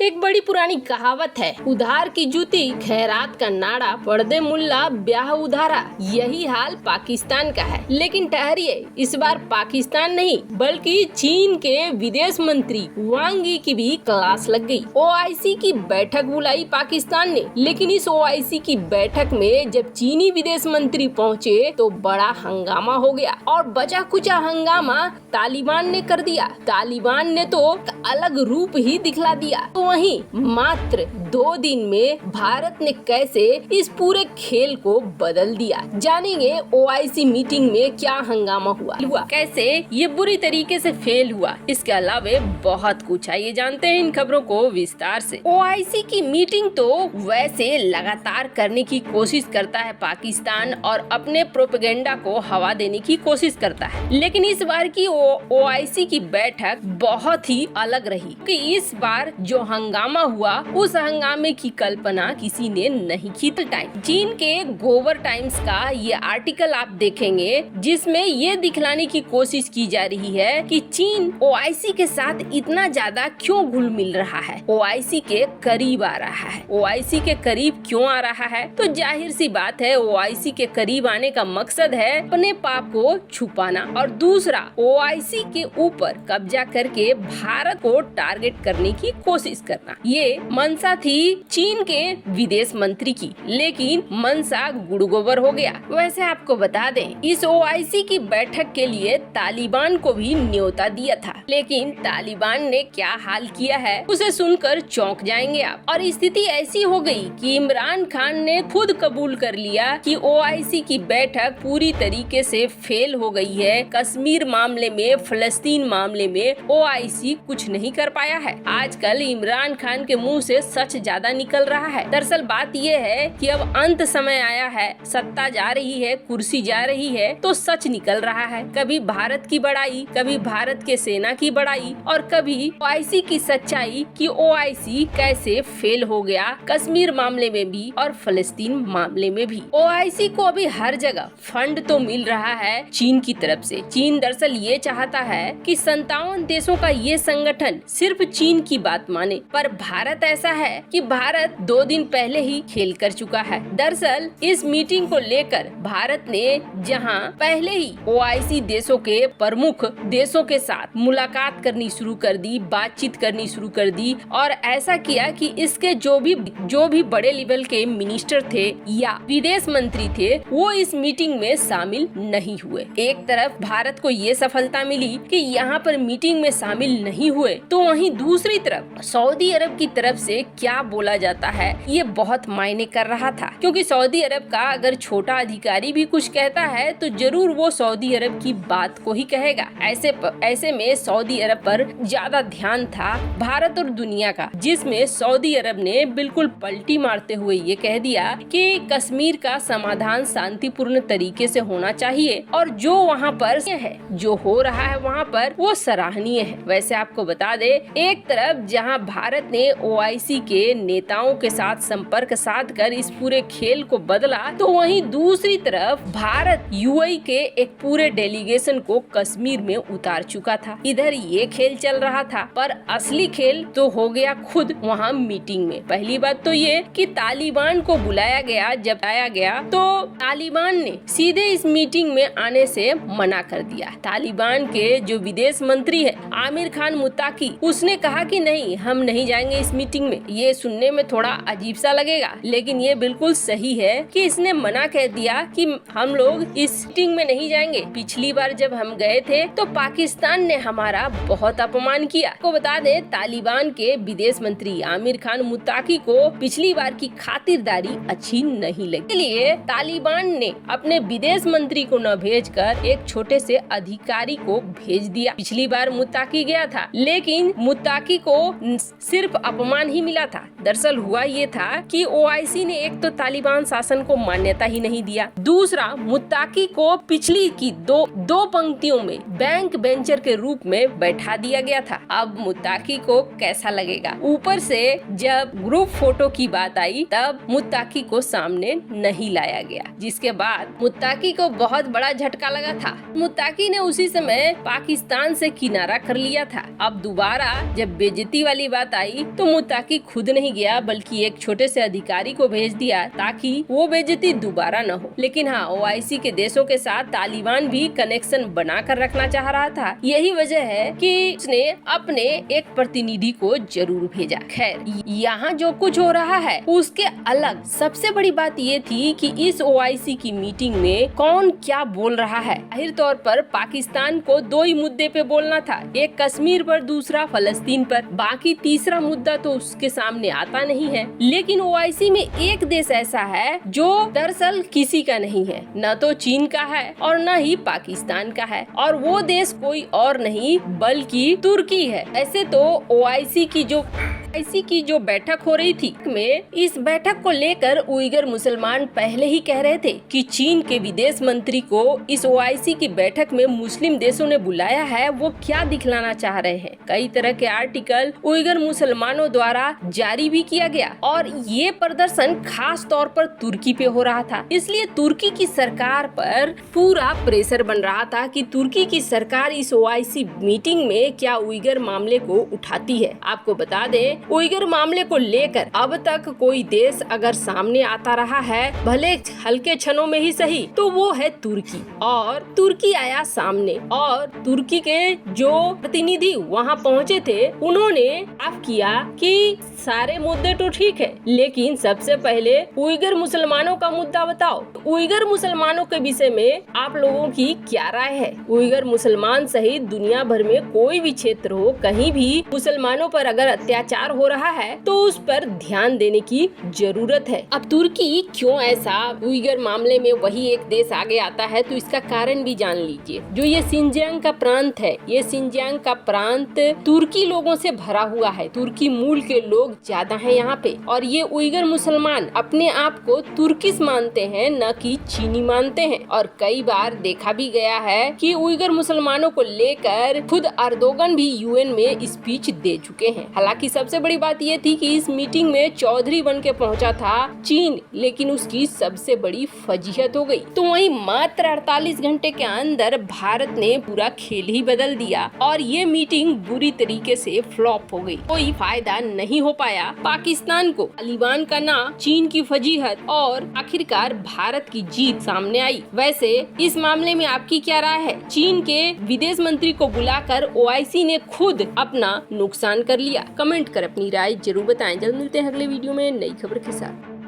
एक बड़ी पुरानी कहावत है, उधार की जूती खैरात का नाड़ा, पर्दे मुल्ला ब्याह उधारा। यही हाल पाकिस्तान का है। लेकिन ठहरिए, इस बार पाकिस्तान नहीं बल्कि चीन के विदेश मंत्री वांग यी की भी क्लास लग गई। ओआईसी की बैठक बुलाई पाकिस्तान ने, लेकिन इस ओआईसी की बैठक में जब चीनी विदेश मंत्री पहुँचे तो बड़ा हंगामा हो गया और बचा कुचा हंगामा तालिबान ने कर दिया। तालिबान ने तो अलग रूप ही दिखला दिया। तो वहीं मात्र 2 दिन में भारत ने कैसे इस पूरे खेल को बदल दिया, जानेंगे ओआईसी मीटिंग में क्या हंगामा हुआ, कैसे ये बुरी तरीके से फेल हुआ। इसके अलावा बहुत कुछ है, ये जानते हैं इन खबरों को विस्तार से। ओआईसी की मीटिंग तो वैसे लगातार करने की कोशिश करता है पाकिस्तान और अपने प्रोपेगेंडा को हवा देने की कोशिश करता है, लेकिन इस बार की ओआईसी की बैठक बहुत ही अलग रही कि इस बार जो हंगामा हुआ उस हंगामे की कल्पना किसी ने नहीं की। चीन के गोवर टाइम्स का ये आर्टिकल आप देखेंगे जिसमें ये दिखलाने की कोशिश की जा रही है कि चीन ओआईसी के साथ इतना ज्यादा क्यों घुल मिल रहा है, ओआईसी के करीब आ रहा है। ओआईसी के करीब क्यों आ रहा है? तो जाहिर सी बात है, ओआईसी के करीब आने का मकसद है अपने पाप को छुपाना और दूसरा ओआईसी के ऊपर कब्जा करके भारत को टारगेट करने की कोशिश करना। ये मंशा थी चीन के विदेश मंत्री की, लेकिन मंशा गुड़गोबर हो गया। वैसे आपको बता दें, इस ओआईसी की बैठक के लिए तालिबान को भी न्योता दिया था, लेकिन तालिबान ने क्या हाल किया है उसे सुनकर चौंक जाएंगे आप। और स्थिति ऐसी हो गई कि इमरान खान ने खुद कबूल कर लिया कि ओआईसी की बैठक पूरी तरीके से फेल हो गई है। कश्मीर मामले में, फलस्तीन मामले में ओआईसी कुछ नहीं कर पाया है। आजकल इमरान खान के मुंह से सच ज्यादा निकल रहा है। दरअसल बात यह है कि अब अंत समय आया है, सत्ता जा रही है, कुर्सी जा रही है, तो सच निकल रहा है। कभी भारत की बड़ाई, कभी भारत के सेना की बड़ाई और कभी ओआईसी की सच्चाई कि ओआईसी कैसे फेल हो गया कश्मीर मामले में भी और फलस्तीन मामले में भी। ओआईसी को अभी हर जगह फंड तो मिल रहा है चीन की तरफ से। चीन दरअसल ये चाहता है कि 57 देशों का ये संगठन सिर्फ चीन की बात माने, पर भारत ऐसा है कि भारत 2 दिन पहले ही खेल कर चुका है। दरअसल इस मीटिंग को लेकर भारत ने जहां पहले ही ओआईसी देशों के प्रमुख देशों के साथ मुलाकात करनी शुरू कर दी, बातचीत करनी शुरू कर दी और ऐसा किया कि इसके जो भी बड़े लेवल के मिनिस्टर थे या विदेश मंत्री थे वो इस मीटिंग में शामिल नहीं हुए। एक तरफ भारत को ये सफलता मिली कि यहाँ पर मीटिंग में शामिल नहीं हुए, तो वहीं दूसरी तरफ सऊदी अरब की तरफ से क्या बोला जाता है ये बहुत मायने कर रहा था, क्योंकि सऊदी अरब का अगर छोटा अधिकारी भी कुछ कहता है तो जरूर वो सऊदी अरब की बात को ही कहेगा। ऐसे में सऊदी अरब पर ज्यादा ध्यान था भारत और दुनिया का, जिसमें सऊदी अरब ने बिल्कुल पलटी मारते हुए ये कह दिया कि कश्मीर का समाधान शांतिपूर्ण तरीके से होना चाहिए और जो वहाँ पर है, जो हो रहा है वहाँ पर वो सराहनीय है। वैसे आपको बता दे, एक तरफ जहाँ भारत ने ओआईसी के नेताओं के साथ संपर्क साध कर इस पूरे खेल को बदला, तो वहीं दूसरी तरफ भारत यूएई के एक पूरे डेलीगेशन को कश्मीर में उतार चुका था। इधर ये खेल चल रहा था, पर असली खेल तो हो गया खुद वहाँ मीटिंग में। पहली बात तो ये कि तालिबान को बुलाया गया, जब आया गया तो तालिबान ने सीधे इस मीटिंग में आने से मना कर दिया। तालिबान के जो विदेश मंत्री है आमिर खान मुत्ताकी, उसने कहा कि नहीं, हम नहीं जाएंगे इस मीटिंग में। ये सुनने में थोड़ा अजीब सा लगेगा, लेकिन ये बिल्कुल सही है कि इसने मना कह दिया कि हम लोग इस मीटिंग में नहीं जाएंगे। पिछली बार जब हम गए थे तो पाकिस्तान ने हमारा बहुत अपमान किया। को बता दे, तालिबान के विदेश मंत्री आमिर खान मुत्ताकी को पिछली बार की खातिरदारी अच्छी नहीं लगी, इसलिए तालिबान ने अपने विदेश मंत्री को न भेजकर एक छोटे से अधिकारी को भेज दिया। पिछली बार मुत्ताकी गया था, लेकिन मुत्ताकी को सिर्फ अपमान ही मिला था। दरअसल हुआ ये था कि ओआईसी ने एक तो तालिबान शासन को मान्यता ही नहीं दिया, दूसरा मुत्ताकी को पिछली की दो पंक्तियों में बैंक बेंचर के रूप में बैठा दिया गया था। अब मुत्ताकी को कैसा लगेगा? ऊपर से जब ग्रुप फोटो की बात आई तब मुत्ताकी को सामने नहीं लाया गया, जिसके बाद मुत्ताकी को बहुत बड़ा झटका लगा था। मुत्ताकी ने उसी समय पाकिस्तान से किनारा कर लिया था। अब अब दोबारा जब बेइज्जती वाली बात आई तो मुत्ताकी खुद नहीं गया बल्कि एक छोटे से अधिकारी को भेज दिया ताकि वो बेइज्जती दोबारा न हो। लेकिन हाँ, ओआईसी के देशों के साथ तालिबान भी कनेक्शन बनाकर रखना चाह रहा था। यही वजह है कि उसने अपने एक प्रतिनिधि को जरूर भेजा। खैर, यहाँ जो कुछ हो रहा है उसके अलग सबसे बड़ी बात ये थी कि इस ओआईसी की मीटिंग में कौन क्या बोल रहा है। जाहिर तौर पर पाकिस्तान को दो ही मुद्दे पे बोलना था, एक कश्मीर पर, दूसरा फलस्तीन पर। बाकी तीसरा मुद्दा तो उसके सामने आता नहीं है। लेकिन ओआईसी में एक देश ऐसा है जो दरअसल किसी का नहीं है, न तो चीन का है और न ही पाकिस्तान का है, और वो देश कोई और नहीं बल्कि तुर्की है। ऐसे तो ओआईसी की जो बैठक हो रही थी में इस बैठक को लेकर उइगर मुसलमान पहले ही कह रहे थे कि चीन के विदेश मंत्री को इस ओआईसी की बैठक में मुस्लिम देशों ने बुलाया है, वो क्या दिखलाना चाह रहे हैं। कई तरह के आर्टिकल उइगर मुसलमानों द्वारा जारी भी किया गया और ये प्रदर्शन खास तौर पर तुर्की पे हो रहा था। इसलिए तुर्की की सरकार पर पूरा प्रेशर बन रहा था कि तुर्की की सरकार इस ओआईसी मीटिंग में क्या उइगर मामले को उठाती है। आपको बता दें, उइगर मामले को लेकर अब तक कोई देश अगर सामने आता रहा है, भले हल्के क्षणों में ही सही, तो वो है तुर्की। और तुर्की आया सामने और तुर्की के जो प्रतिनिधि वहाँ पहुँचे थे उन्होंने साफ किया कि सारे मुद्दे तो ठीक है, लेकिन सबसे पहले उइगर मुसलमानों का मुद्दा बताओ। उइगर मुसलमानों के विषय में आप लोगों की क्या राय है? उइगर मुसलमान सहित दुनिया भर में कोई भी क्षेत्र हो, कहीं भी मुसलमानों पर अगर अत्याचार हो रहा है तो उस पर ध्यान देने की जरूरत है। अब तुर्की क्यों ऐसा उइगर मामले में वही एक देश आगे आता है, तो इसका कारण भी जान लीजिए। जो ये सिंजियांग का प्रांत है, ये सिंजियांग का प्रांत तुर्की लोगों से भरा हुआ है। तुर्की मूल के लोग ज्यादा हैं यहाँ पे, और ये उइगर मुसलमान अपने आप को तुर्किस मानते हैं, न कि चीनी मानते हैं। और कई बार देखा भी गया है कि उइगर मुसलमानों को लेकर खुद अर्दोगन भी यूएन में स्पीच दे चुके हैं। हालांकि सबसे बड़ी बात ये थी कि इस मीटिंग में चौधरी बन के पहुंचा था चीन, लेकिन उसकी सबसे बड़ी फजीहत हो गई। तो वहीं मात्र 48 घंटे के अंदर भारत ने पूरा खेल ही बदल दिया और ये मीटिंग बुरी तरीके से फ्लॉप हो गई। कोई फायदा नहीं हो पाया पाकिस्तान को। तालिबान का ना, चीन की फजीहत और आखिरकार भारत की जीत सामने आई। वैसे इस मामले में आपकी क्या राय है? चीन के विदेश मंत्री को बुलाकर ओआईसी ने खुद अपना नुकसान कर लिया। कमेंट कर अपनी राय जरूर बताएं। जल्द मिलते हैं अगले वीडियो में नई खबर के साथ।